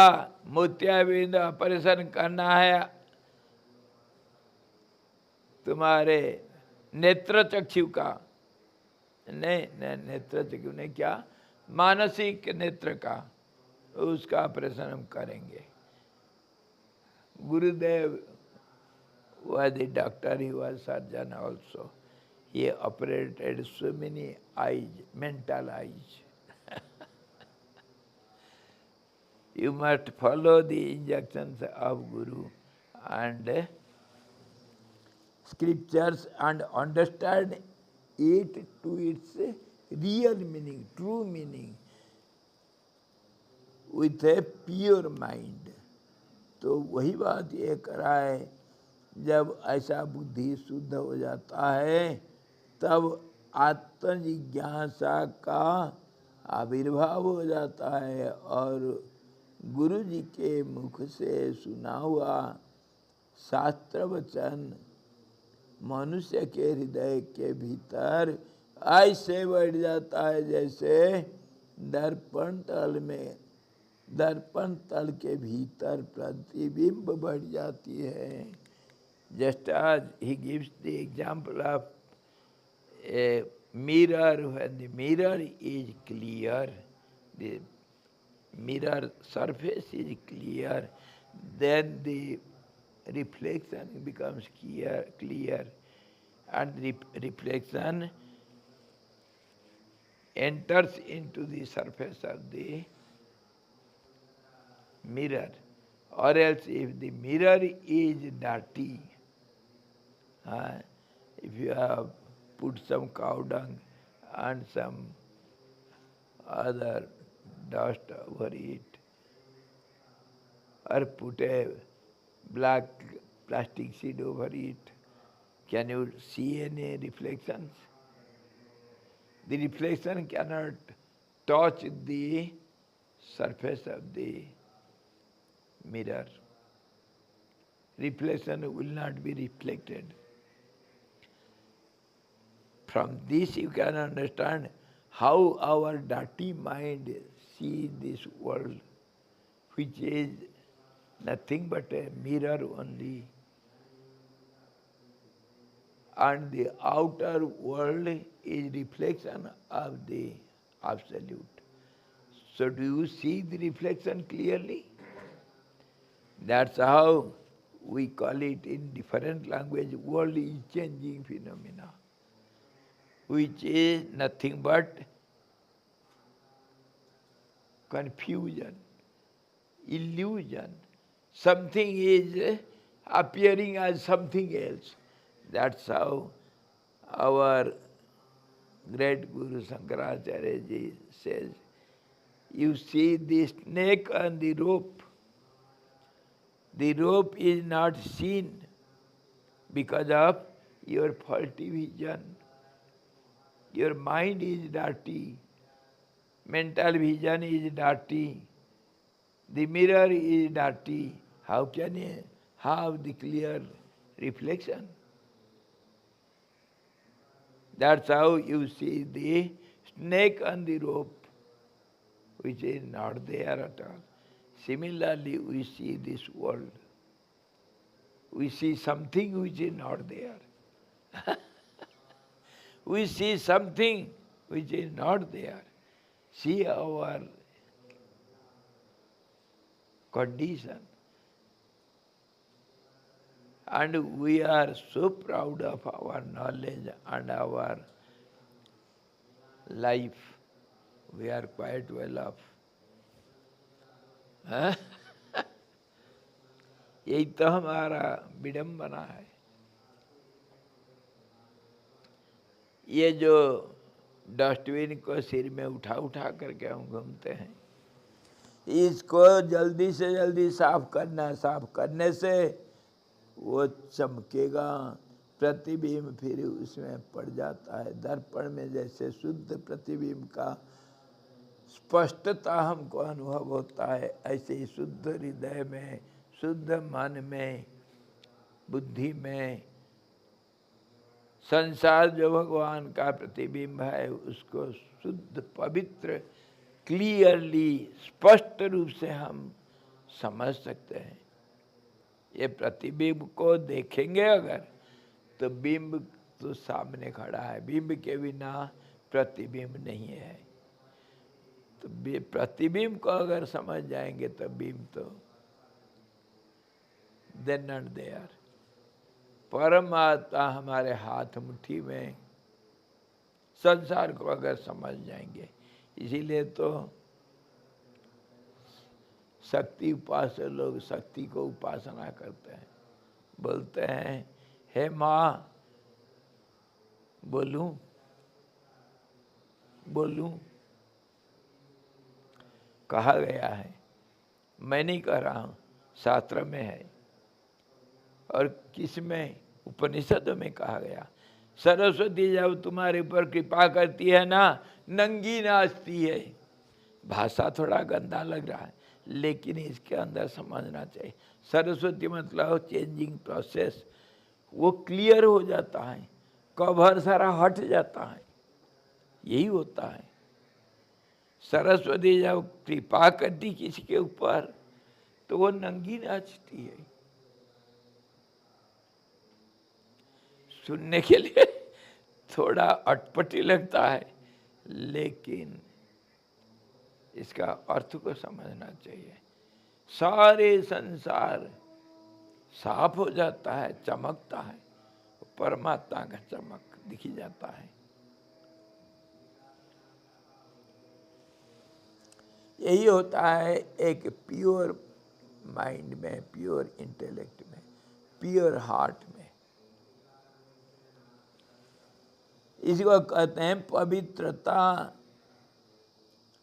मोतियाबिंद operation करना है, तुम्हारे नेत्र चक्षु का, नहीं नेत्र चक्षु नहीं, क्या मानसिक नेत्र का, उसका ऑपरेशन हम करेंगे. Gurudev was the doctor, he was surgeon also. He operated so many eyes, mental eyes. You must follow the injunctions of Guru and scriptures and understand it to its real meaning, true meaning, with a pure mind. तो वही बात ये कराए, जब ऐसा बुद्धि शुद्ध हो जाता है तब आत्मजिज्ञासा का आविर्भाव हो जाता है और गुरु जी के मुख से सुना हुआ शास्त्र वचन मनुष्य के हृदय के भीतर ऐसे बैठ जाता है जैसे दर्पण तल के भीतर प्रतिबिंब बढ़ जाती है. Just as he gives the example of a mirror, when the mirror is clear, the mirror surface is clear, then the reflection becomes clear, and the reflection enters into the surface of the mirror. Or else if the mirror is dirty, if you have put some cow dung and some other dust over it, or put a black plastic sheet over it, can you see any reflections? The reflection cannot touch the surface of the mirror. Reflection will not be reflected. From this you can understand how our dirty mind sees this world, which is nothing but a mirror only. And the outer world is reflection of the Absolute. So do you see the reflection clearly? That's how we call it in different language, world is changing phenomena, which is nothing but confusion, illusion. Something is appearing as something else. That's how our great Guru Shankaracharya ji says, You see the snake on the rope. The rope is not seen because of your faulty vision. Your mind is dirty. Mental vision is dirty. The mirror is dirty. How can you have the clear reflection? That's how you see the snake on the rope, which is not there at all. Similarly, we see this world. We see something which is not there. We see something which is not there. See our condition. And we are so proud of our knowledge and our life. We are quite well off. हाँ? यही तो हमारा विडंबना है। ये जो dustbin को सिर में उठा उठा करके हम घूमते हैं, इसको जल्दी से जल्दी साफ करने से वो चमकेगा, प्रतिबिंब फिर उसमें पड़ जाता है। दर्पण में जैसे शुद्ध प्रतिबिंब का स्पष्टता हमको अनुभव होता है, ऐसे ही शुद्ध हृदय में, शुद्ध मन में, बुद्धि में संसार जो भगवान का प्रतिबिंब है उसको शुद्ध पवित्र क्लियरली स्पष्ट रूप से हम समझ सकते हैं। ये प्रतिबिंब को देखेंगे अगर तो बिंब तो सामने खड़ा है, बिंब के बिना प्रतिबिंब नहीं है। तो प्रतिबिंब को अगर समझ जाएंगे तो बिंब तो देन एंड देयर। परमात्मा हमारे हाथ मुट्ठी में, संसार को अगर समझ जाएंगे। इसीलिए तो शक्ति उपासक लोग शक्ति को उपासना करते हैं, बोलते हैं हे माँ बोलूं बोलूं। कहा गया है, मैं नहीं कह रहा हूँ, शास्त्र में है। और किस में? उपनिषदों में कहा गया, सरस्वती जब तुम्हारे ऊपर कृपा करती है ना, नंगी नाचती है। भाषा थोड़ा गंदा लग रहा है, लेकिन इसके अंदर समझना चाहिए। सरस्वती मतलब चेंजिंग प्रोसेस, वो क्लियर हो जाता है, कवर सारा हट जाता है, यही होता है। सरस्वती जब कृपा करती किसी के ऊपर तो वो नंगी नाचती है। सुनने के लिए थोड़ा अटपटी लगता है, लेकिन इसका अर्थ को समझना चाहिए। सारे संसार साफ हो जाता है, चमकता है, परमात्मा का चमक दिख जाता है। यही होता है एक प्योर माइंड में, प्योर इंटेलेक्ट में, प्योर हार्ट में। इसको कहते हैं पवित्रता।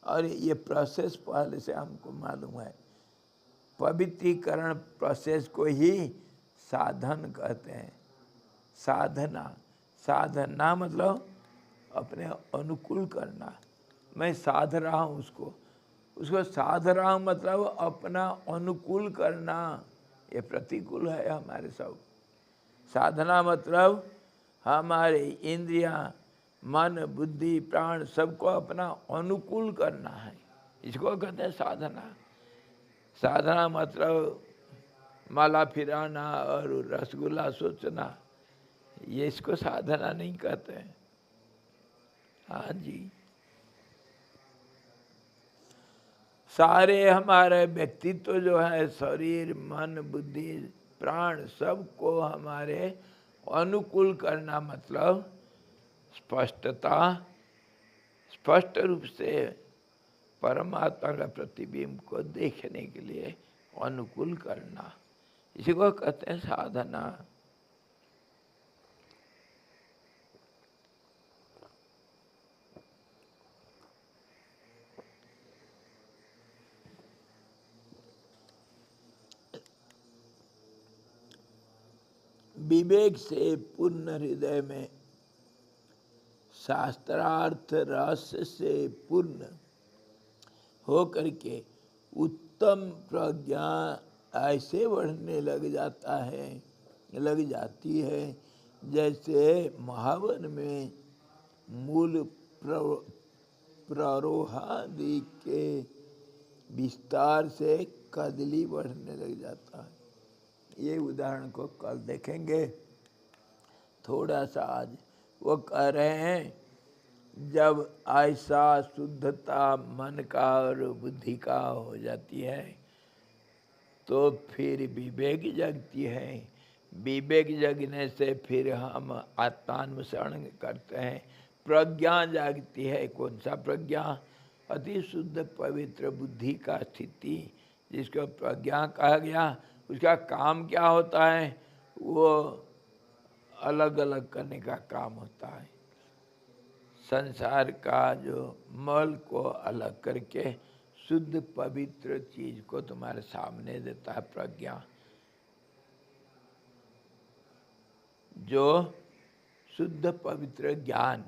और ये प्रोसेस पहले से हमको मालूम है। पवित्रीकरण प्रोसेस को ही साधन कहते हैं। साधना, साधना मतलब अपने अनुकूल करना। मैं साध रहा हूँ उसको साध रहा हूँ मतलब अपना अनुकूल करना। ये प्रतिकूल है हमारे सब। साधना मतलब हमारे इंद्रियां, मन, बुद्धि, प्राण सबको अपना अनुकूल करना है। इसको कहते हैं साधना। साधना मतलब माला फिराना और रसगुल्ला सोचना, ये इसको साधना नहीं कहते हैं। हाँ जी, सारे हमारे व्यक्तित्व जो है, शरीर, मन, बुद्धि, प्राण, सबको हमारे अनुकूल करना मतलब स्पष्टता, स्पष्ट रूप से परमात्मा का प्रतिबिंब को देखने के लिए अनुकूल करना, इसी को कहते हैं साधना। विवेक से पूर्ण हृदय में, शास्त्रार्थ रस से पूर्ण हो करके उत्तम प्रज्ञा ऐसे बढ़ने लग जाती है जैसे महावन में मूल प्ररोहादि के विस्तार से कदली बढ़ने लग जाता है। ये उदाहरण को कल देखेंगे। थोड़ा सा आज वो कह रहे हैं, जब ऐसा शुद्धता मन का और बुद्धि का हो जाती है तो फिर विवेक जगती है। विवेक जगने से फिर हम आत्मानुसरण करते हैं, प्रज्ञा जागती है। कौन सा प्रज्ञा? अति शुद्ध पवित्र बुद्धि का स्थिति, जिसको प्रज्ञा कहा गया। उसका काम क्या होता है? वो अलग अलग करने का काम होता है। संसार का जो मल को अलग करके शुद्ध पवित्र चीज को तुम्हारे सामने देता है प्रज्ञा। जो शुद्ध पवित्र ज्ञान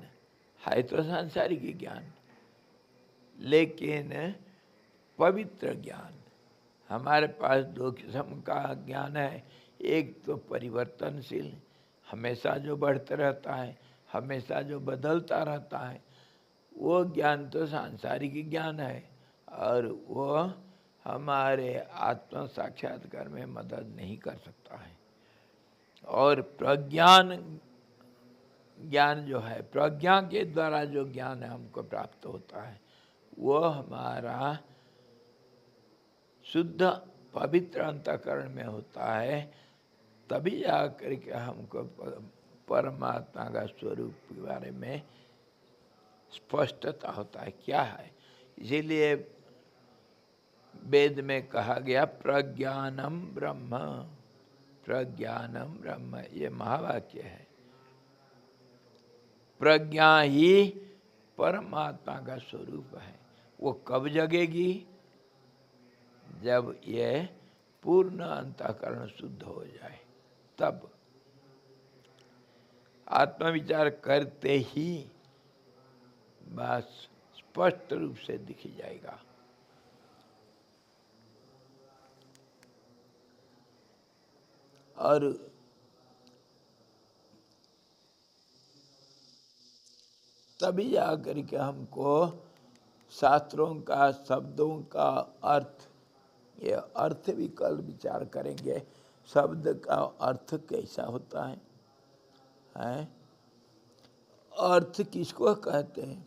है तो सांसारिक ज्ञान, लेकिन पवित्र ज्ञान। हमारे पास दो किस्म का ज्ञान है। एक तो परिवर्तनशील, हमेशा जो बढ़ता रहता है, हमेशा जो बदलता रहता है, वो ज्ञान तो सांसारिक ज्ञान है और वो हमारे आत्म साक्षात्कार में मदद नहीं कर सकता है। और प्रज्ञान ज्ञान जो है, प्रज्ञा के द्वारा जो ज्ञान हमको प्राप्त होता है, वो हमारा शुद्ध पवित्र अंतःकरण में होता है। तभी जाकर के हमको परमात्मा का स्वरूप के बारे में स्पष्टता होता है क्या है। इसीलिए वेद में कहा गया प्रज्ञानम ब्रह्म, प्रज्ञानम ब्रह्म, ये महावाक्य है। प्रज्ञा ही परमात्मा का स्वरूप है। वो कब जगेगी? जब ये पूर्ण अंतःकरण शुद्ध हो जाए, तब आत्मविचार करते ही बस स्पष्ट रूप से दिख जाएगा। और तभी जाकर के हमको शास्त्रों का, शब्दों का अर्थ, ये अर्थ भी कल विचार करेंगे। शब्द का अर्थ कैसा होता है, हैं? अर्थ किसको कहते हैं?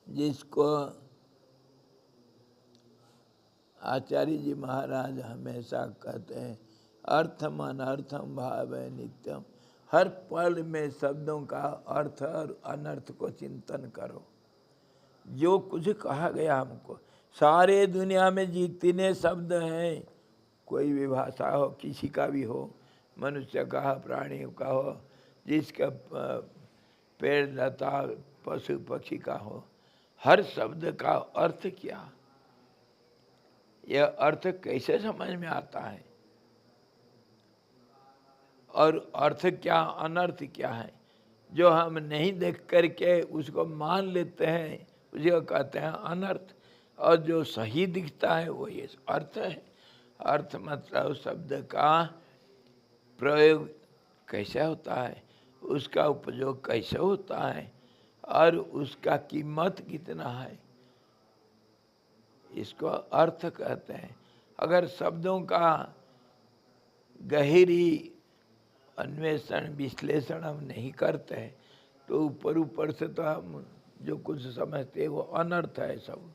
जिसको आचार्य जी महाराज हमेशा कहते हैं, अर्थम अनर्थम भाव है नित्यम। हर पल में शब्दों का अर्थ और अनर्थ को चिंतन करो। जो कुछ कहा गया हमको, सारे दुनिया में जितने शब्द हैं, कोई भी भाषा हो, किसी का भी हो, मनुष्य का, प्राणियों का हो, जिसका पेड़ लता पशु पक्षी का हो, हर शब्द का अर्थ क्या, यह अर्थ कैसे समझ में आता है, और अर्थ क्या, अनर्थ क्या है, जो हम नहीं देख करके उसको मान लेते हैं, उसे कहते हैं अनर्थ। और जो सही दिखता है वो ये अर्थ है। अर्थ मतलब शब्द का प्रयोग कैसे होता है, उसका उपयोग कैसे होता है, और उसका कीमत कितना है, इसको अर्थ कहते हैं। अगर शब्दों का गहरी अन्वेषण विश्लेषण हम नहीं करते हैं तो ऊपर ऊपर से तो हम जो कुछ समझते हैं वो अनर्थ है। सब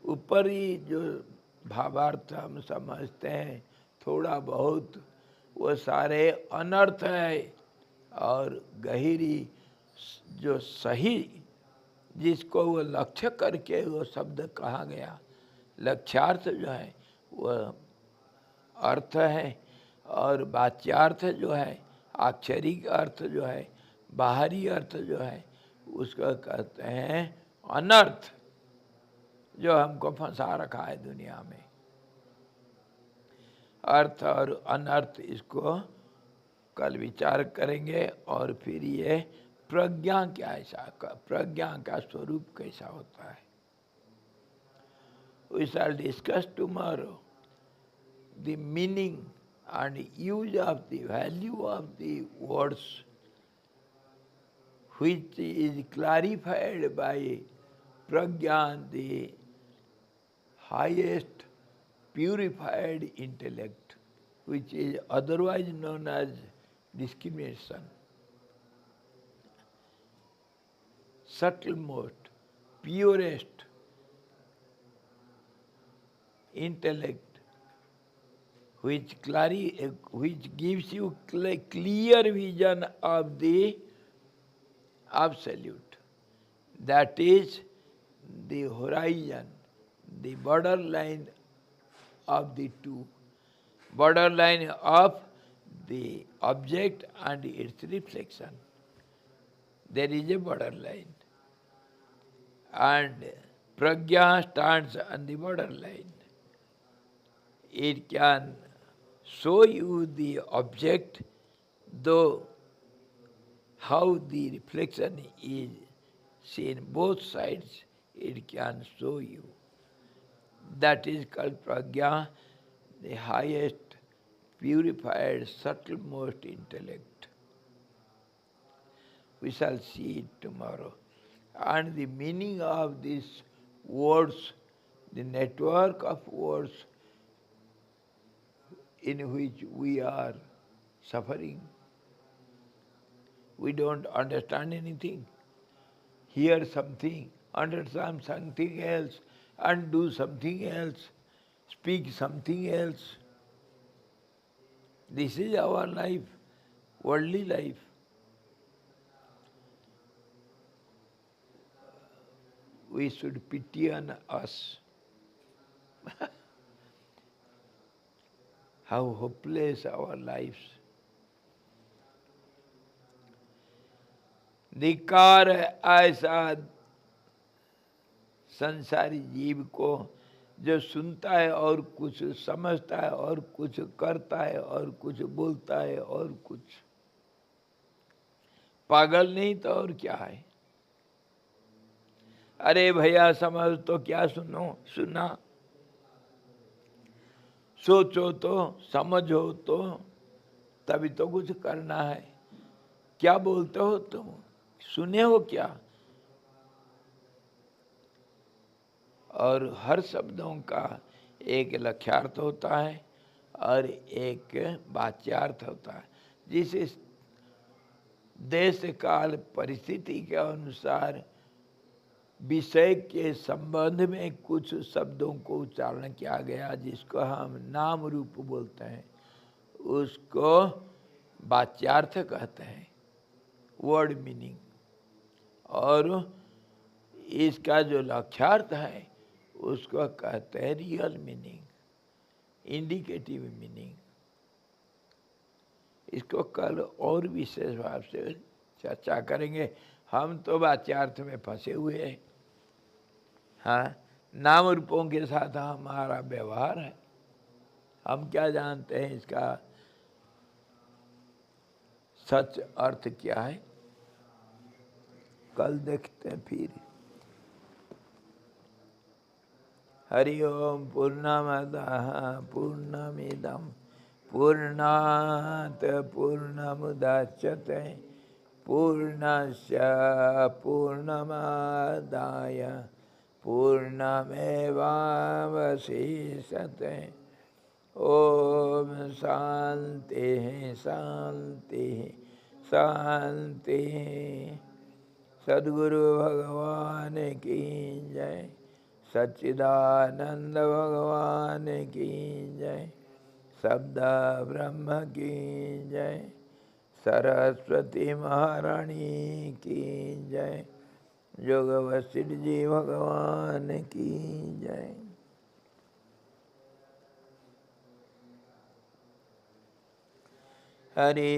ऊपर ही जो भावार्थ हम समझते हैं थोड़ा बहुत, वो सारे अनर्थ है। और गहरी जो सही, जिसको वो लक्ष्य करके वो शब्द कहा गया, लक्ष्यार्थ जो है वो अर्थ है। और वाच्यार्थ जो है, आक्षरिक अर्थ जो है, बाहरी अर्थ जो है, उसको कहते हैं अनर्थ, जो हमको फंसा रखा है दुनिया में। अर्थ और अनर्थ, इसको कल विचार करेंगे और फिर ये प्रज्ञा क्या ऐसा प्रज्ञा का स्वरूप कैसा होता है. We shall discuss tomorrow the meaning and use of the value of the words which is clarified by prajna, the highest purified intellect, which is otherwise known as discrimination. Subtlemost, purest intellect which gives you clear vision of the absolute. That is the horizon, the borderline of the two, borderline of the object and its reflection. There is a borderline. And prajna stands on the borderline. It can show you the object, though how the reflection is seen both sides, it can show you. That is called prajna, the highest, purified, subtlemost intellect. We shall see it tomorrow. And the meaning of these words, the network of words in which we are suffering. We don't understand anything. Hear something, understand something else, and do something else, speak something else. This is our life, worldly life. We should pity on us. How hopeless our lives. धिक्कार है ऐसा संसारी जीव को जो सुनता है और कुछ समझता है और कुछ करता है और कुछ बोलता है और कुछ. पागल नहीं तो और क्या है. अरे भैया समझ तो क्या सुना, सोचो तो, समझो तो, तभी तो कुछ करना है. क्या बोलते हो तुम, सुने हो क्या. और हर शब्दों का एक लक्ष्यार्थ होता है और एक वाच्यार्थ होता है. जिस देश काल परिस्थिति के अनुसार विषय के संबंध में कुछ शब्दों को उच्चारण किया गया, जिसको हम नाम रूप बोलते हैं, उसको वाच्यार्थ कहते हैं, वर्ड मीनिंग. और इसका जो लक्ष्यार्थ है उसको कहते हैं रियल मीनिंग, इंडिकेटिव मीनिंग. इसको कल और विशेष भाव से चर्चा करेंगे. हम तो वाच्यार्थ में फंसे हुए हैं. हाँ, नाम रूपों के साथ हमारा व्यवहार है. हम क्या जानते हैं इसका सच अर्थ क्या है. कल देखते हैं फिर. हरि ओम. पूर्णमदः पूर्णमिदं पूर्णात् पूर्णमुदच्यते पूर्णस्य पूर्णमादाय पूर्णमेवावशिष्यते. ओम शांति शांति शांति. सद्गुरु भगवान की जय. सच्चिदानंद भगवान की जय. शब्द ब्रह्म की जय. सरस्वती महारानी की जय. जोग वशिष्ठ जी भगवान की जय. हरि